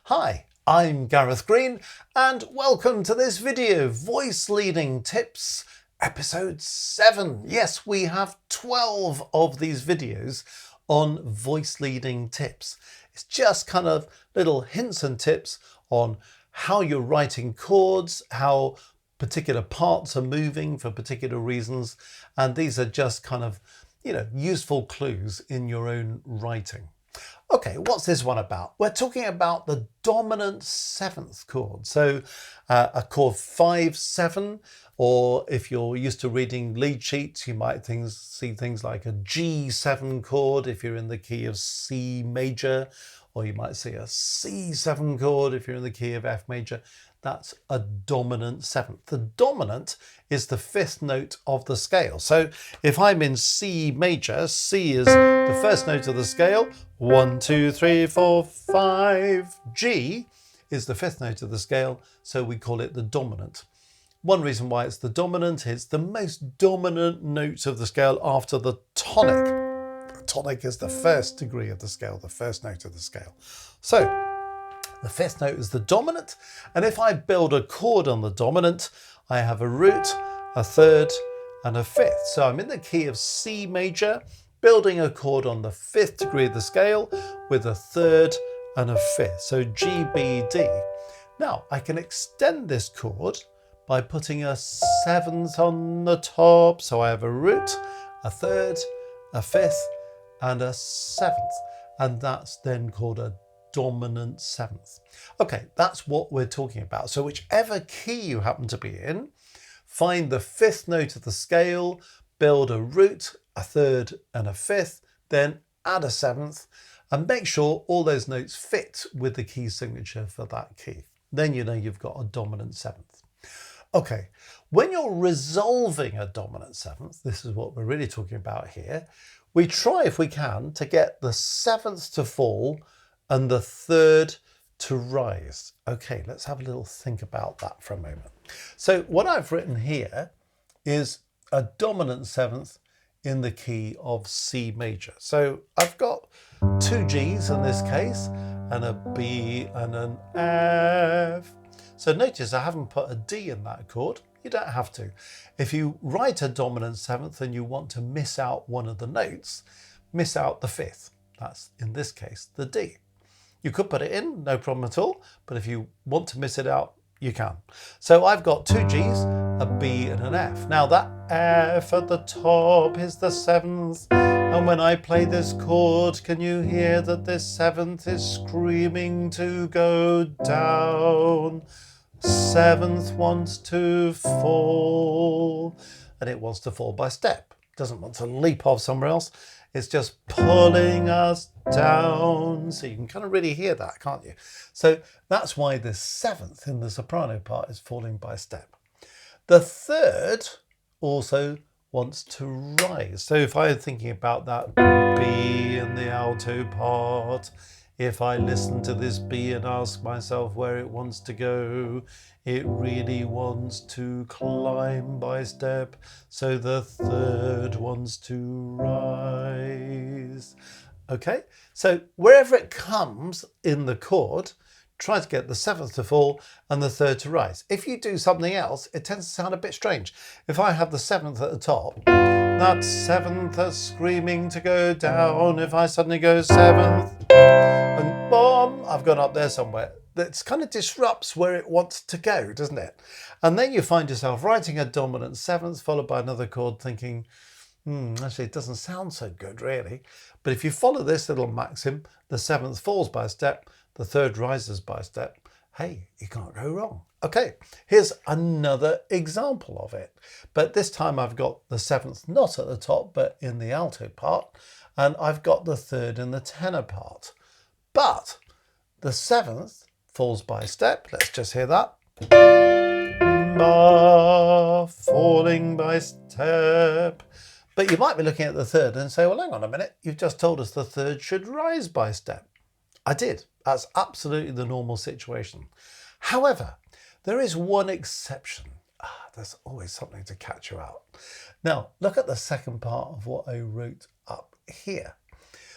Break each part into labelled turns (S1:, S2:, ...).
S1: Hi, I'm Gareth Green and welcome to this video, Voice Leading Tips, episode 7. Yes, we have 12 of these videos on voice leading tips. It's just kind of little hints and tips on how you're writing chords, how particular parts are moving for particular reasons, and these are just kind of, useful clues in your own writing. Okay, what's this one about? We're talking about the dominant 7th chord. So a chord 5-7, or if you're used to reading lead sheets, you might see things like a G7 chord if you're in the key of C major, or you might see a C7 chord if you're in the key of F major. That's a dominant 7th. The dominant is the 5th note of the scale. So if I'm in C major, C is the first note of the scale. 1, 2, 3, 4, 5. G is the 5th note of the scale, so we call it the dominant. One reason why it's the dominant is the most dominant note of the scale after the tonic. The tonic is the 1st degree of the scale, the 1st note of the scale. So the 5th note is the dominant, and if I build a chord on the dominant, I have a root, a 3rd, and a 5th. So I'm in the key of C major, building a chord on the 5th degree of the scale with a 3rd and a 5th. So G, B, D. Now I can extend this chord by putting a 7th on the top. So I have a root, a 3rd, a 5th, and a 7th. And that's then called a dominant 7th. Okay, that's what we're talking about. So whichever key you happen to be in, find the 5th note of the scale, build a root, a 3rd and a 5th, then add a 7th, and make sure all those notes fit with the key signature for that key. Then you know you've got a dominant 7th. Okay, when you're resolving a dominant 7th, this is what we're really talking about here, we try, if we can, to get the 7th to fall and the 3rd to rise. Okay, let's have a little think about that for a moment. So what I've written here is a dominant 7th in the key of C major. So I've got 2 G's in this case, and a B and an F. So notice I haven't put a D in that chord. You don't have to. If you write a dominant 7th and you want to miss out one of the notes, miss out the 5th. That's, in this case, the D. You could put it in, no problem at all, but if you want to miss it out, you can. So I've got 2 G's, a B and an F. Now that F at the top is the 7th, and when I play this chord, can you hear that this 7th is screaming to go down? 7th wants to fall, and it wants to fall by step. It doesn't want to leap off somewhere else. It's just pulling us down. So you can kind of really hear that, can't you? So that's why the 7th in the soprano part is falling by step. The 3rd also wants to rise. So if I'm thinking about that B in the alto part, if I listen to this B and ask myself where it wants to go, it really wants to climb by step. So the 3rd wants to rise. Okay, so wherever it comes in the chord, try to get the 7th to fall and the 3rd to rise. If you do something else, it tends to sound a bit strange. If I have the 7th at the top, that 7th is screaming to go down. If I suddenly go 7th, and boom, I've gone up there somewhere. That kind of disrupts where it wants to go, doesn't it? And then you find yourself writing a dominant 7th followed by another chord thinking, actually it doesn't sound so good really. But if you follow this little maxim, the 7th falls by a step, the 3rd rises by a step, hey, you can't go wrong. Okay, here's another example of it. But this time I've got the 7th not at the top, but in the alto part, and I've got the 3rd in the tenor part. But the 7th falls by a step. Let's just hear that. Falling by step. But you might be looking at the 3rd and say, well, hang on a minute. You've just told us the 3rd should rise by step. I did. That's absolutely the normal situation. However, there is one exception. There's always something to catch you out. Now, look at the second part of what I wrote up here.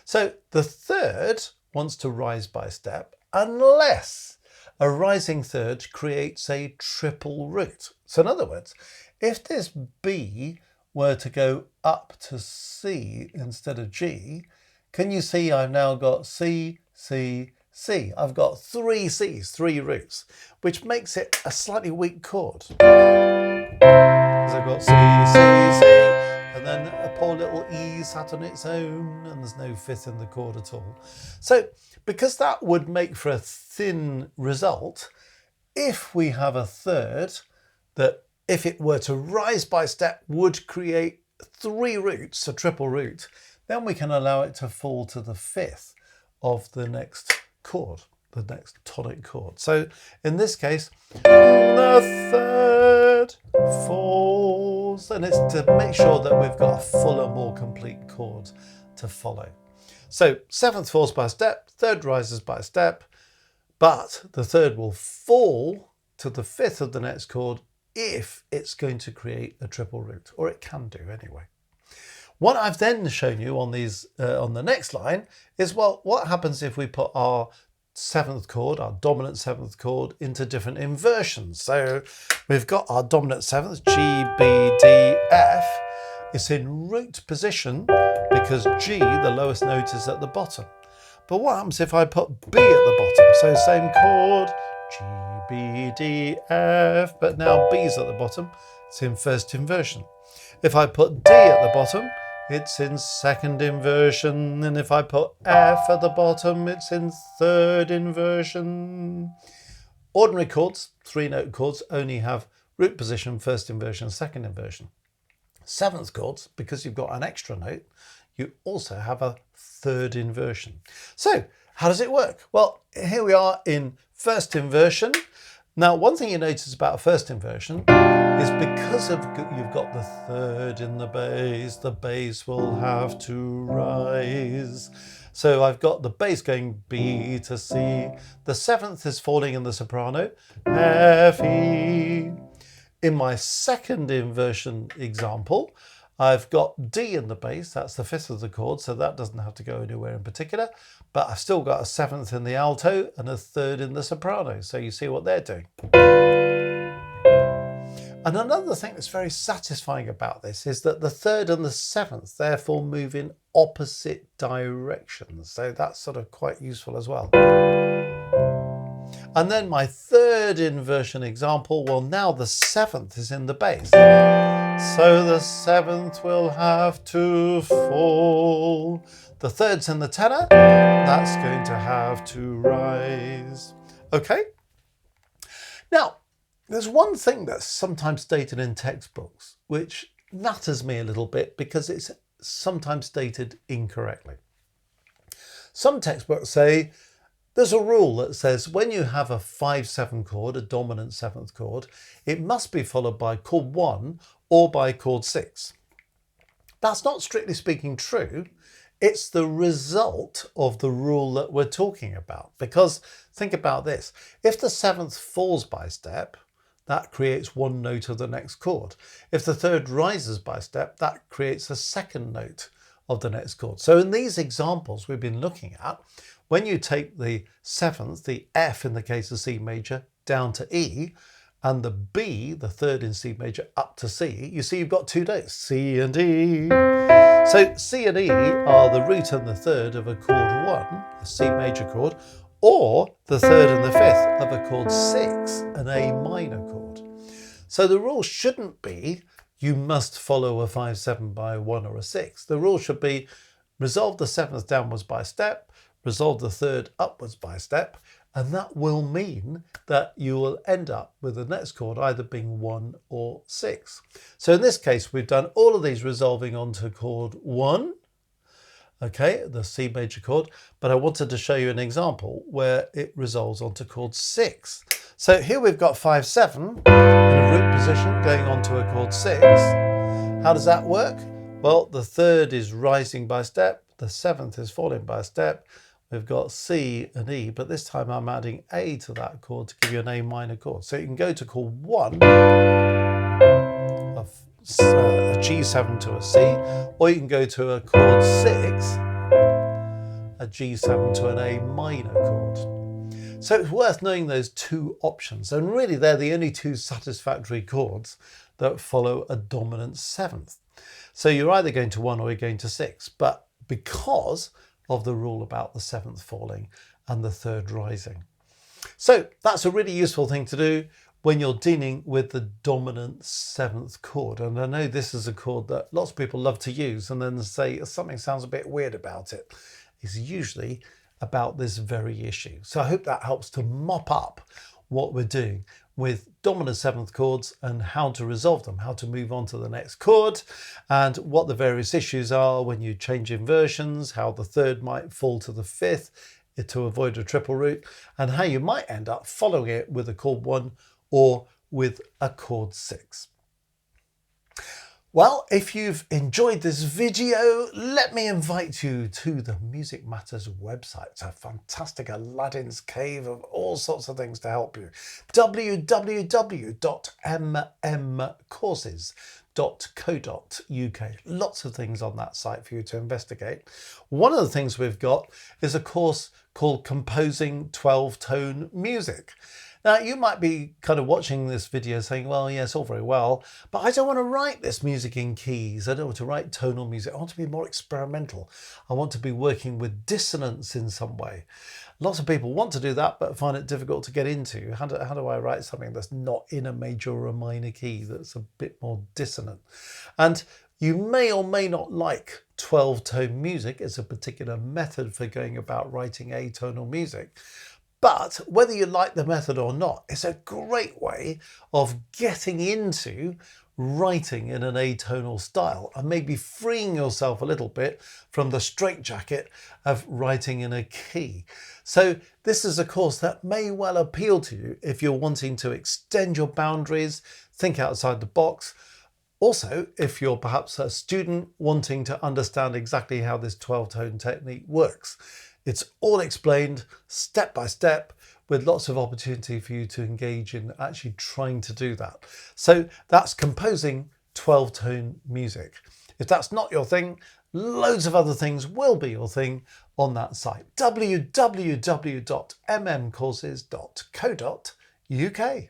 S1: So the 3rd wants to rise by step, unless a rising third creates a triple root. So in other words, if this B were to go up to C instead of G, can you see I've now got C, C, C? I've got three C's, three roots, which makes it a slightly weak chord. Because I've got C, C, C, and then a poor little E sat on its own, and there's no fifth in the chord at all. So because that would make for a thin result, if we have a third that, if it were to rise by step, would create three roots, a triple root, then we can allow it to fall to the fifth of the next chord, the next tonic chord. So in this case, the third falls, and it's to make sure that we've got a fuller, more complete chord to follow. So seventh falls by a step, third rises by a step, but the third will fall to the fifth of the next chord if it's going to create a triple root, or it can do anyway. What I've then shown you on these on the next line is, well, what happens if we put our seventh chord, our dominant seventh chord, into different inversions? So we've got our dominant seventh, G, B, D, F. It's in root position because G, the lowest note, is at the bottom. But what happens if I put B at the bottom? So same chord, G, B, D, F, but now B's at the bottom. It's in first inversion. If I put D at the bottom, it's in second inversion. And if I put F at the bottom, it's in third inversion. Ordinary chords, three-note chords, only have root position, first inversion, second inversion. Seventh chords, because you've got an extra note, you also have a third inversion. So how does it work? Well, here we are in first inversion. Now, one thing you notice about a first inversion is because you've got the third in the bass will have to rise. So I've got the bass going B to C. The seventh is falling in the soprano, F, E. In my second inversion example, I've got D in the bass, that's the fifth of the chord, so that doesn't have to go anywhere in particular, but I've still got a seventh in the alto and a third in the soprano, so you see what they're doing. And another thing that's very satisfying about this is that the third and the seventh therefore move in opposite directions, so that's sort of quite useful as well. And then my third inversion example, well, now the seventh is in the bass. So the seventh will have to fall. The third's in the tenor, that's going to have to rise. Okay? Now, there's one thing that's sometimes stated in textbooks, which natters me a little bit because it's sometimes stated incorrectly. Some textbooks say, there's a rule that says when you have a 5-7 chord, a dominant seventh chord, it must be followed by chord 1 or by chord 6. That's not strictly speaking true. It's the result of the rule that we're talking about. Because think about this. If the seventh falls by step, that creates one note of the next chord. If the third rises by step, that creates a second note of the next chord. So in these examples we've been looking at, when you take the seventh, the F in the case of C major, down to E, and the B, the third in C major, up to C, you see you've got two notes, C and E. So C and E are the root and the third of a chord 1, a C major chord, or the third and the fifth of a chord 6, an A minor chord. So the rule shouldn't be you must follow a 5-7 by a 1 or a 6. The rule should be resolve the seventh downwards by a step, resolve the third upwards by a step, and that will mean that you will end up with the next chord either being 1 or 6. So in this case, we've done all of these resolving onto chord 1, okay, the C major chord, but I wanted to show you an example where it resolves onto chord 6. So here we've got 5-7 in a root position going on to a chord 6. How does that work? Well, the third is rising by a step, the seventh is falling by a step. We've got C and E, but this time I'm adding A to that chord to give you an A minor chord. So you can go to chord 1, a G7 to a C, or you can go to a chord 6, a G7 to an A minor chord. So it's worth knowing those two options, and really they're the only two satisfactory chords that follow a dominant seventh. So you're either going to 1 or you're going to 6, but because of the rule about the seventh falling and the third rising. So that's a really useful thing to do when you're dealing with the dominant seventh chord. And I know this is a chord that lots of people love to use and then say something sounds a bit weird about it. It's usually about this very issue. So I hope that helps to mop up what we're doing with dominant seventh chords and how to resolve them, how to move on to the next chord, and what the various issues are when you change inversions, how the third might fall to the fifth to avoid a triple root, and how you might end up following it with a chord 1 or with a chord 6. Well, if you've enjoyed this video, let me invite you to the Music Matters website. It's a fantastic Aladdin's cave of all sorts of things to help you. www.mmcourses.co.uk. Lots of things on that site for you to investigate. One of the things we've got is a course called Composing 12-Tone Music. Now, you might be kind of watching this video saying, well, yes, all very well, but I don't want to write this music in keys. I don't want to write tonal music. I want to be more experimental. I want to be working with dissonance in some way. Lots of people want to do that, but find it difficult to get into. How do I write something that's not in a major or a minor key, that's a bit more dissonant? And you may or may not like 12-tone music as a particular method for going about writing atonal music. But whether you like the method or not, it's a great way of getting into writing in an atonal style and maybe freeing yourself a little bit from the straitjacket of writing in a key. So this is a course that may well appeal to you if you're wanting to extend your boundaries, think outside the box. Also, if you're perhaps a student wanting to understand exactly how this 12-tone technique works. It's all explained step by step with lots of opportunity for you to engage in actually trying to do that. So that's Composing 12-Tone Music. If that's not your thing, loads of other things will be your thing on that site. www.mmcourses.co.uk.